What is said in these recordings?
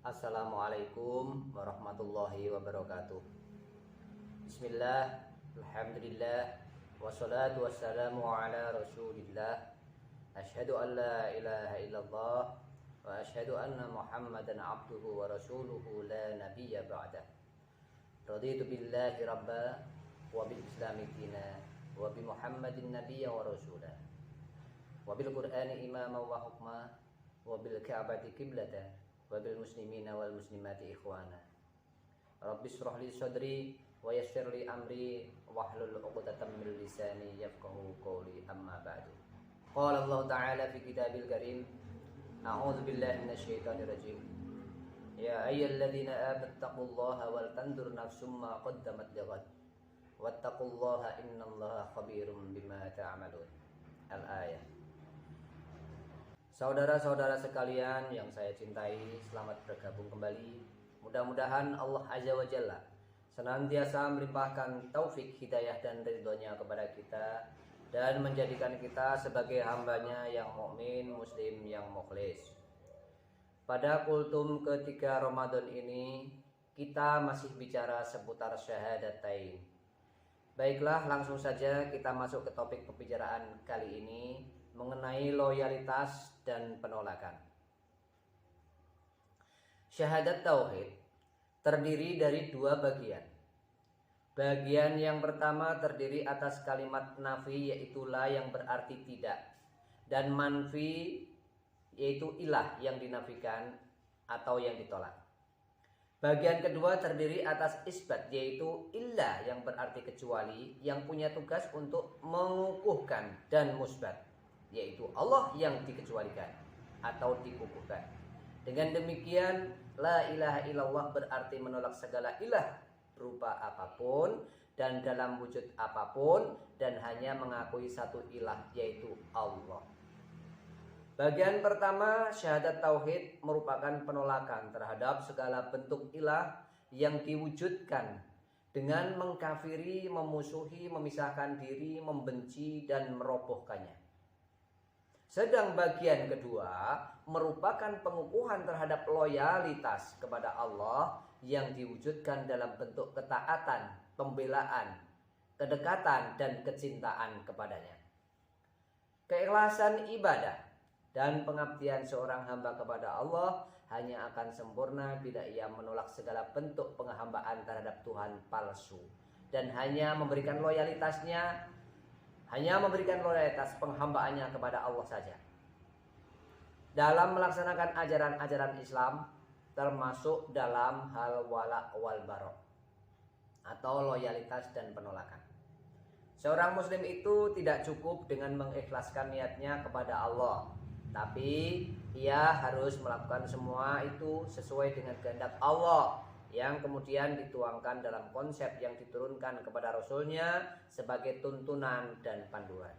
Assalamualaikum warahmatullahi wabarakatuh. Bismillah, alhamdulillah, wassalatu wassalamu ala rasulillah. Asyhadu an la ilaha illallah wa asyhadu anna muhammadan abduhu wa rasuluhu la nabiyya ba'dah. Raditu billahi rabba wa bil islami dina wa bi muhammadin nabiyya wa rasulah wa bil qur'ani imama wa hukma wa bil ka'bati qiblatan wa bil muslimina wal muslimati ikhwana. Rabbi shrah li sadri wa yassir li amri wahlul 'uqdatam min lisani yafqahu qawli, amma ba'du. Qala Allah Ta'ala fi kitabil karim, a'udzu billahi minasyaitonir rajim. Ya ayyuhalladzina amanu taqullaha wal tanzur nafsum ma qaddamat lighad wattaqullaha innallaha khabirum bima ta'malun. Al-ayah. Saudara-saudara sekalian yang saya cintai, selamat bergabung kembali. Mudah-mudahan Allah Azza wa Jalla senantiasa melimpahkan taufik, hidayah dan ridhonya kepada kita, dan menjadikan kita sebagai hambanya yang mukmin, muslim, yang mukhlis. Pada kultum ketiga Ramadan ini, kita masih bicara seputar syahadatain. Baiklah, langsung saja kita masuk ke topik pembicaraan kali ini, mengenai loyalitas dan penolakan. Syahadat tauhid terdiri dari dua bagian. Bagian yang pertama terdiri atas kalimat nafi, yaitu la yang berarti tidak, dan manfi, yaitu ilah yang dinafikan atau yang ditolak. Bagian kedua terdiri atas isbat, yaitu illah yang berarti kecuali, yang punya tugas untuk mengukuhkan, dan musbat, yaitu Allah yang dikecualikan atau dikukuhkan. Dengan demikian, la ilaha illallah berarti menolak segala ilah berupa apapun dan dalam wujud apapun, dan hanya mengakui satu ilah, yaitu Allah. Bagian pertama, syahadat tauhid merupakan penolakan terhadap segala bentuk ilah yang diwujudkan dengan mengkafiri, memusuhi, memisahkan diri, membenci, dan merobohkannya. Sedang bagian kedua merupakan pengukuhan terhadap loyalitas kepada Allah yang diwujudkan dalam bentuk ketaatan, pembelaan, kedekatan, dan kecintaan kepadanya. Keikhlasan ibadah dan pengabdian seorang hamba kepada Allah hanya akan sempurna bila ia menolak segala bentuk penghambaan terhadap Tuhan palsu, dan hanya memberikan loyalitas penghambaannya kepada Allah saja. Dalam melaksanakan ajaran-ajaran Islam, termasuk dalam hal wala wal bara atau loyalitas dan penolakan. Seorang muslim itu tidak cukup dengan mengikhlaskan niatnya kepada Allah, tapi ia harus melakukan semua itu sesuai dengan kehendak Allah, yang kemudian dituangkan dalam konsep yang diturunkan kepada Rasulnya sebagai tuntunan dan panduan.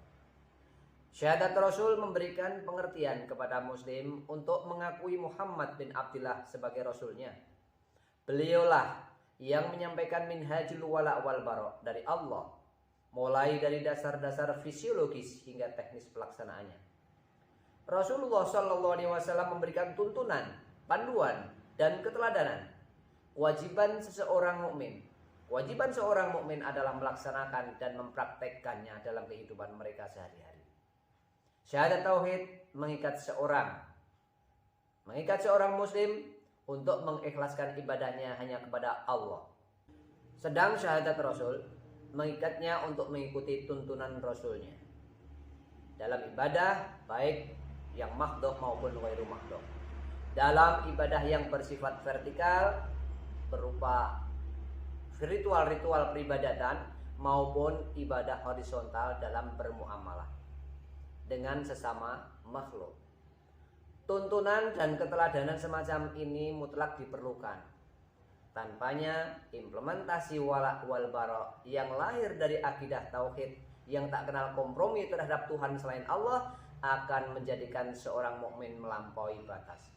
Syahadat Rasul memberikan pengertian kepada muslim untuk mengakui Muhammad bin Abdillah sebagai Rasulnya. Beliaulah yang menyampaikan minhajul wala wal bara dari Allah, mulai dari dasar-dasar fisiologis hingga teknis pelaksanaannya. Rasulullah SAW memberikan tuntunan, panduan, dan keteladanan. Kewajiban seorang mukmin adalah melaksanakan dan mempraktekkannya dalam kehidupan mereka sehari-hari. Syahadat tauhid mengikat seorang muslim untuk mengikhlaskan ibadahnya hanya kepada Allah. Sedang syahadat Rasul mengikatnya untuk mengikuti tuntunan Rasulnya dalam ibadah, baik yang mahdhuf maupun ghairu mahdhuf. Dalam ibadah yang bersifat vertikal berupa ritual-ritual peribadatan, maupun ibadah horizontal dalam bermuamalah dengan sesama makhluk. Tuntunan dan keteladanan semacam ini mutlak diperlukan. Tanpanya, implementasi wala wal bara yang lahir dari akidah tauhid yang tak kenal kompromi terhadap Tuhan selain Allah akan menjadikan seorang mukmin melampaui batas.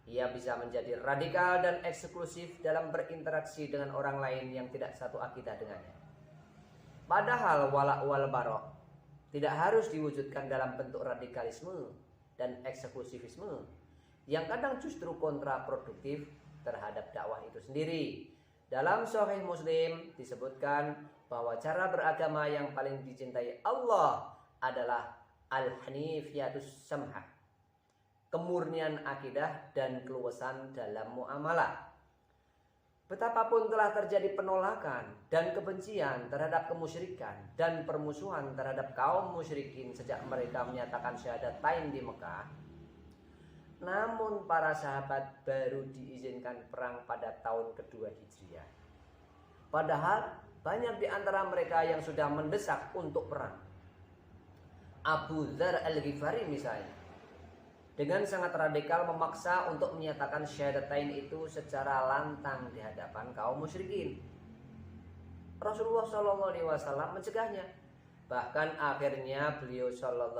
Ia bisa menjadi radikal dan eksklusif dalam berinteraksi dengan orang lain yang tidak satu akidah dengannya. Padahal wala wal bara tidak harus diwujudkan dalam bentuk radikalisme dan eksklusivisme. yang kadang justru kontraproduktif terhadap dakwah itu sendiri. Dalam Sahih Muslim disebutkan bahwa cara beragama yang paling dicintai Allah adalah al-hanifiyatus samhah, kemurnian akidah dan keluasan dalam muamalah. Betapapun telah terjadi penolakan dan kebencian terhadap kemusyrikan dan permusuhan terhadap kaum musyrikin sejak mereka menyatakan syahadatain di Mekah, namun para sahabat baru diizinkan perang pada tahun kedua Hijriah. Padahal banyak di antara mereka yang sudah mendesak untuk perang. Abu Dzar Al-Ghifari misalnya, dengan sangat radikal memaksa untuk menyatakan syahadatain itu secara lantang di hadapan kaum musyrikin. Rasulullah SAW mencegahnya. Bahkan akhirnya beliau SAW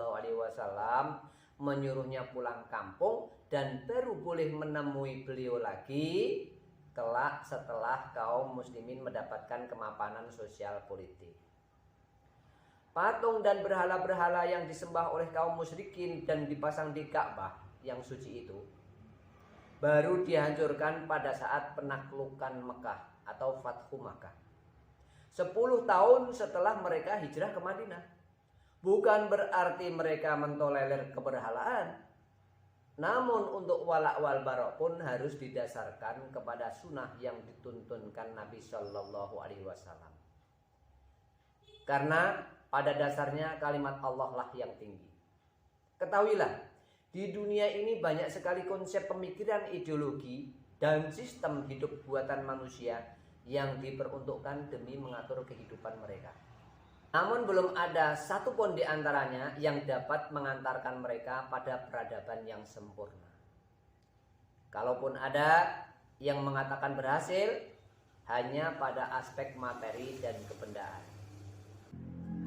menyuruhnya pulang kampung dan baru boleh menemui beliau lagi kelak setelah kaum muslimin mendapatkan kemapanan sosial politik. Patung dan berhala-berhala yang disembah oleh kaum musyrikin dan dipasang di Ka'bah yang suci itu baru dihancurkan pada saat penaklukan Mekah atau Fathu Makkah, 10 tahun setelah mereka hijrah ke Madinah. Bukan berarti mereka mentolerir keberhalaan, namun untuk walak wal barok pun harus didasarkan kepada sunnah yang dituntunkan Nabi Shallallahu Alaihi Wasallam. Karena pada dasarnya kalimat Allah lah yang tinggi. Ketahuilah, di dunia ini banyak sekali konsep pemikiran, ideologi, dan sistem hidup buatan manusia yang diperuntukkan demi mengatur kehidupan mereka. Namun belum ada satupun di antaranya yang dapat mengantarkan mereka pada peradaban yang sempurna. Kalaupun ada yang mengatakan berhasil, hanya pada aspek materi dan kebendaan.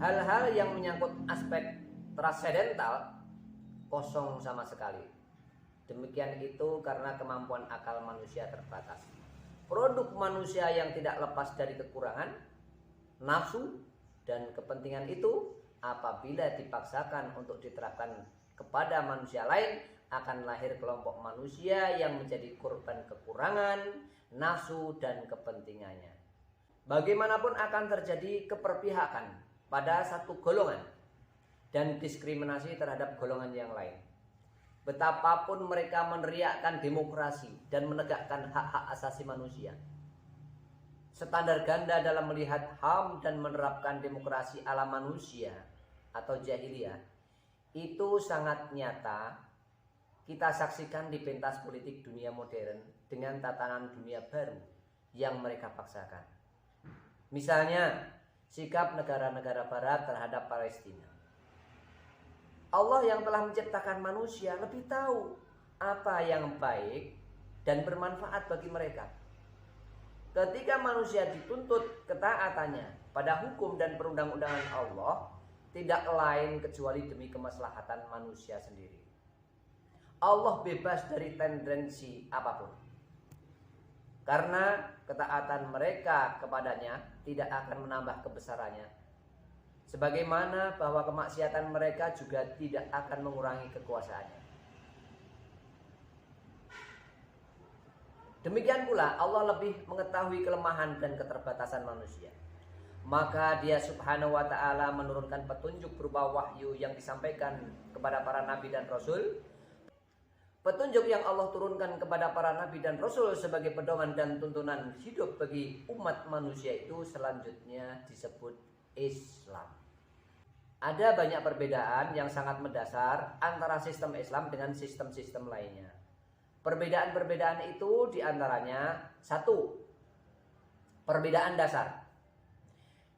Hal-hal yang menyangkut aspek transendental kosong sama sekali. Demikian itu karena kemampuan akal manusia terbatas. Produk manusia yang tidak lepas dari kekurangan, nafsu, dan kepentingan itu apabila dipaksakan untuk diterapkan kepada manusia lain, akan lahir kelompok manusia yang menjadi korban kekurangan, nafsu, dan kepentingannya. Bagaimanapun akan terjadi keperpihakan pada satu golongan dan diskriminasi terhadap golongan yang lain. Betapapun mereka meneriakkan demokrasi dan menegakkan hak-hak asasi manusia, standar ganda dalam melihat HAM dan menerapkan demokrasi ala manusia atau jahiliyah, itu sangat nyata kita saksikan di pentas politik dunia modern dengan tatanan dunia baru yang mereka paksakan. Misalnya, sikap negara-negara barat terhadap Palestina. Allah yang telah menciptakan manusia lebih tahu apa yang baik dan bermanfaat bagi mereka. Ketika manusia dituntut ketaatannya pada hukum dan perundang-undangan Allah, tidak lain kecuali demi kemaslahatan manusia sendiri. Allah bebas dari tendensi apapun, karena ketaatan mereka kepadanya tidak akan menambah kebesarannya, sebagaimana bahwa kemaksiatan mereka juga tidak akan mengurangi kekuasaannya. Demikian pula Allah lebih mengetahui kelemahan dan keterbatasan manusia. Maka Dia Subhanahu wa Ta'ala menurunkan petunjuk berupa wahyu yang disampaikan kepada para nabi dan rasul. Petunjuk yang Allah turunkan kepada para nabi dan rasul sebagai pedoman dan tuntunan hidup bagi umat manusia itu selanjutnya disebut Islam. Ada banyak perbedaan yang sangat mendasar antara sistem Islam dengan sistem-sistem lainnya. Perbedaan-perbedaan itu diantaranya: 1. Perbedaan dasar.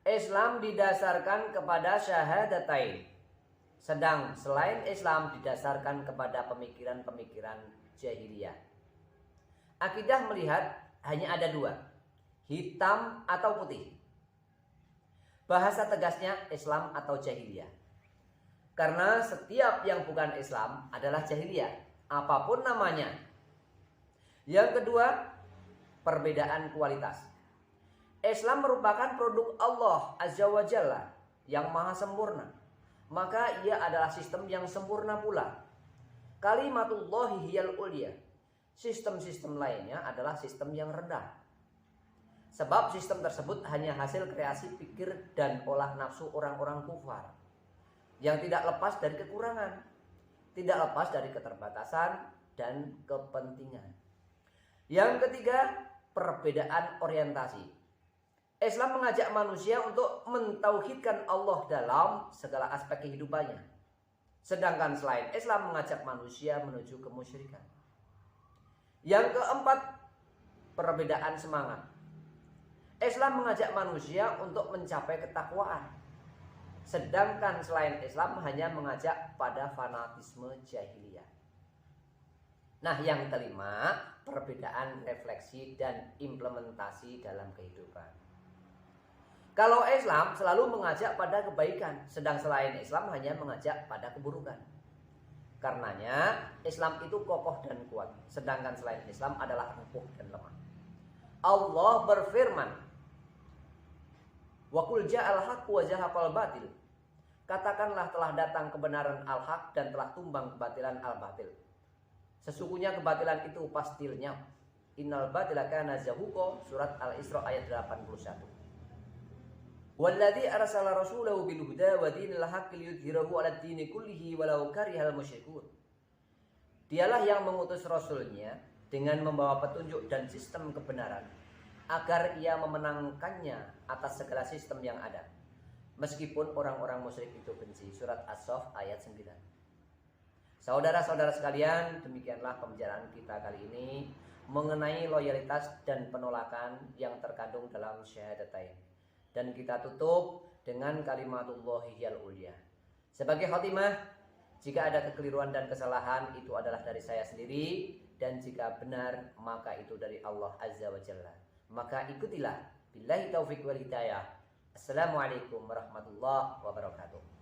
Islam didasarkan kepada syahadatain, sedang selain Islam didasarkan kepada pemikiran-pemikiran jahiliyah. Akidah melihat hanya ada 2, hitam atau putih. Bahasa tegasnya Islam atau jahiliyah. Karena setiap yang bukan Islam adalah jahiliyah, apapun namanya. Yang kedua, perbedaan kualitas. Islam merupakan produk Allah Azza wa Jalla yang maha sempurna. Maka ia adalah sistem yang sempurna pula. Kalimatullahi hiyal ulya. Sistem-sistem lainnya adalah sistem yang rendah. Sebab sistem tersebut hanya hasil kreasi pikir dan olah nafsu orang-orang kufar yang tidak lepas dari kekurangan, tidak lepas dari keterbatasan dan kepentingan. Yang ketiga, perbedaan orientasi. Islam mengajak manusia untuk mentauhidkan Allah dalam segala aspek kehidupannya. Sedangkan selain Islam mengajak manusia menuju kemusyrikan. Yang keempat, perbedaan semangat. Islam mengajak manusia untuk mencapai ketakwaan. Sedangkan selain Islam hanya mengajak pada fanatisme jahiliyah. Nah, yang kelima, perbedaan refleksi dan implementasi dalam kehidupan. Kalau Islam selalu mengajak pada kebaikan, sedang selain Islam hanya mengajak pada keburukan. Karenanya Islam itu kokoh dan kuat, sedangkan selain Islam adalah rapuh dan lemah. Allah berfirman, "Wa qul ja'al haqq wa zahaqal batil." Katakanlah telah datang kebenaran al-haq dan telah tumbang kebatilan al-batil. Sesungguhnya kebatilan itu pasti lenyap. Innal batila kana zahuqa, surat Al-Isra ayat 81. Walladzi arsala rasulahu bil huda wa dinil haqqi liyudhhirahu 'alad dini kullihi walau karihal musyrikun. Dialah yang mengutus rasulnya dengan membawa petunjuk dan sistem kebenaran agar ia memenangkannya atas segala sistem yang ada, meskipun orang-orang musyrik itu benci. Surat As-Saff ayat 9. Saudara-saudara sekalian, demikianlah pembicaraan kita kali ini mengenai loyalitas dan penolakan yang terkandung dalam syahadatain. Dan kita tutup dengan kalimatullahi hiyal ulya. Sebagai khotimah, jika ada kekeliruan dan kesalahan itu adalah dari saya sendiri, dan jika benar maka itu dari Allah Azza wa Jalla. Maka ikutilah. Billahi taufiq wal hidayah. Assalamualaikum warahmatullahi wabarakatuh.